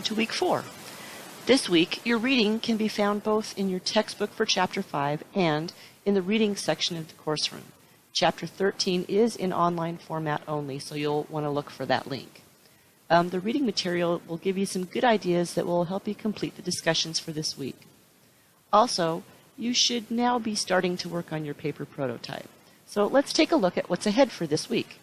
to week 4. This week, your reading can be found both in your textbook for Chapter 5 and in the reading section of the course room. Chapter 13 is in online format only, so you'll want to look for that link. The reading material will give you some good ideas that will help you complete the discussions for this week. Also, you should now be starting to work on your paper prototype. So let's take a look at what's ahead for this week.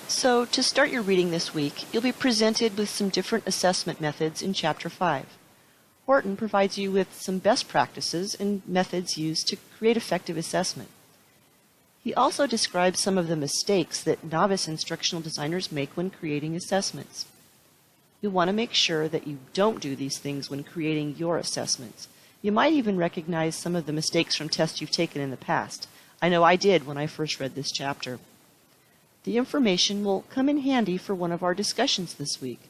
So, to start your reading this week, you'll be presented with some different assessment methods in Chapter 5. Horton provides you with some best practices and methods used to create effective assessment. He also describes some of the mistakes that novice instructional designers make when creating assessments. You'll want to make sure that you don't do these things when creating your assessments. You might even recognize some of the mistakes from tests you've taken in the past. I know I did when I first read this chapter. The information will come in handy for one of our discussions this week.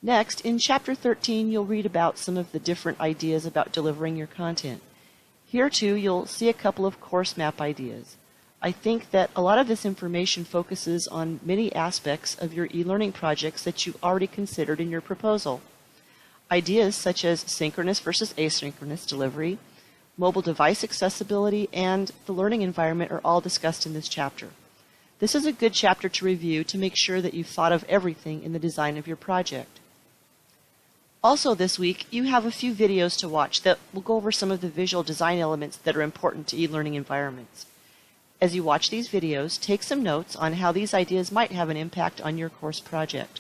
Next, in Chapter 13, you'll read about some of the different ideas about delivering your content. Here, too, you'll see a couple of course map ideas. I think that a lot of this information focuses on many aspects of your e-learning projects that you already considered in your proposal. Ideas such as synchronous versus asynchronous delivery, mobile device accessibility, and the learning environment are all discussed in this chapter. This is a good chapter to review to make sure that you've thought of everything in the design of your project. Also this week, you have a few videos to watch that will go over some of the visual design elements that are important to e-learning environments. As you watch these videos, take some notes on how these ideas might have an impact on your course project.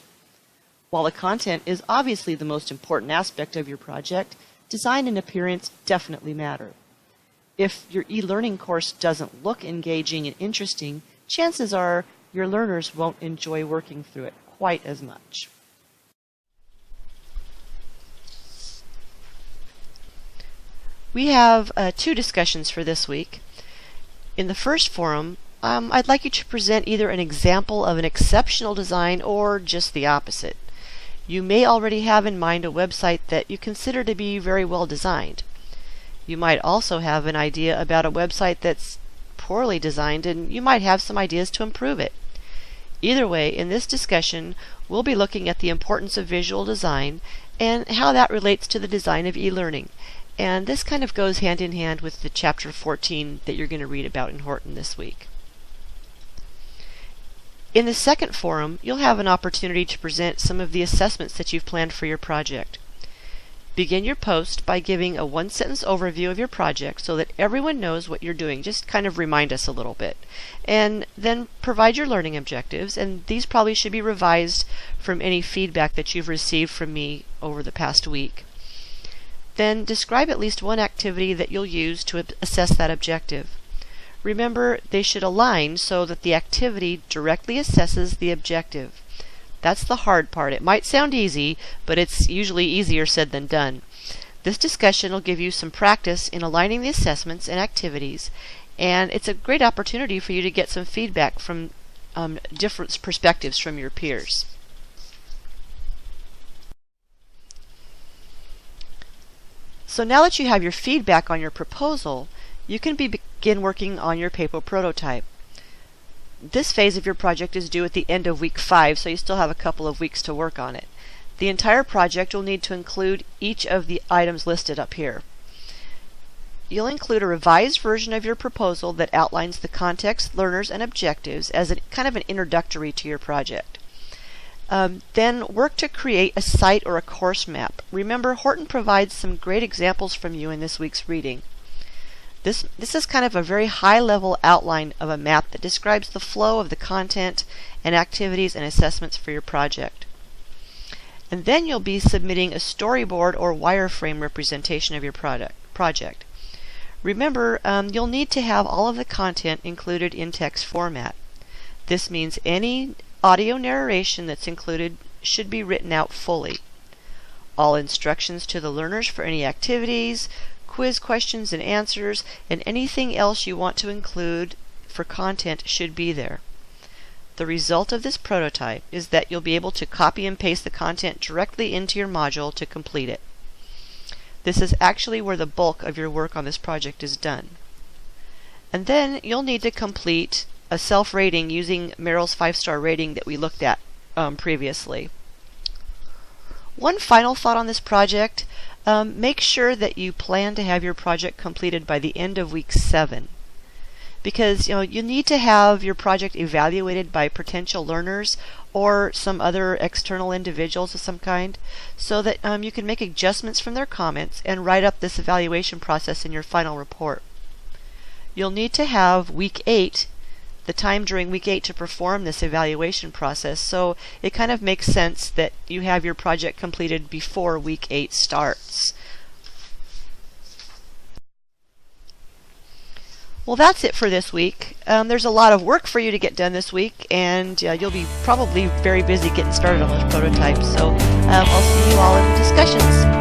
While the content is obviously the most important aspect of your project, design and appearance definitely matter. If your e-learning course doesn't look engaging and interesting, chances are your learners won't enjoy working through it quite as much. We have 2 discussions for this week. In the first forum, I'd like you to present either an example of an exceptional design or just the opposite. You may already have in mind a website that you consider to be very well designed. You might also have an idea about a website that's poorly designed, and you might have some ideas to improve it. Either way, in this discussion, we'll be looking at the importance of visual design and how that relates to the design of e-learning. And this kind of goes hand in hand with the Chapter 14 that you're going to read about in Horton this week. In the second forum, you'll have an opportunity to present some of the assessments that you've planned for your project. Begin your post by giving a 1-sentence overview of your project so that everyone knows what you're doing. Just kind of remind us a little bit. And then provide your learning objectives, and these probably should be revised from any feedback that you've received from me over the past week. Then describe at least one activity that you'll use to assess that objective. Remember, they should align so that the activity directly assesses the objective. That's the hard part. It might sound easy, but it's usually easier said than done. This discussion will give you some practice in aligning the assessments and activities, and it's a great opportunity for you to get some feedback from different perspectives from your peers. So now that you have your feedback on your proposal, you can begin working on your paper prototype. This phase of your project is due at the end of week 5, so you still have a couple of weeks to work on it. The entire project will need to include each of the items listed up here. You'll include a revised version of your proposal that outlines the context, learners, and objectives as kind of an introductory to your project. Then work to create a site or a course map. Remember, Horton provides some great examples from you in this week's reading. This is kind of a very high-level outline of a map that describes the flow of the content and activities and assessments for your project. And then you'll be submitting a storyboard or wireframe representation of your project. Remember, you'll need to have all of the content included in text format. This means any audio narration that's included should be written out fully. All instructions to the learners for any activities, quiz questions and answers, and anything else you want to include for content should be there. The result of this prototype is that you'll be able to copy and paste the content directly into your module to complete it. This is actually where the bulk of your work on this project is done. And then you'll need to complete a self-rating using Merrill's 5-star rating that we looked at previously. One final thought on this project, make sure that you plan to have your project completed by the end of week 7. Because you need to have your project evaluated by potential learners or some other external individuals of some kind, so that you can make adjustments from their comments and write up this evaluation process in your final report. You'll need to have week 8, the time during week 8 to perform this evaluation process, so it kind of makes sense that you have your project completed before week 8 starts. Well, that's it for this week. There's a lot of work for you to get done this week, and you'll be probably very busy getting started on those prototypes. So I'll see you all in discussions.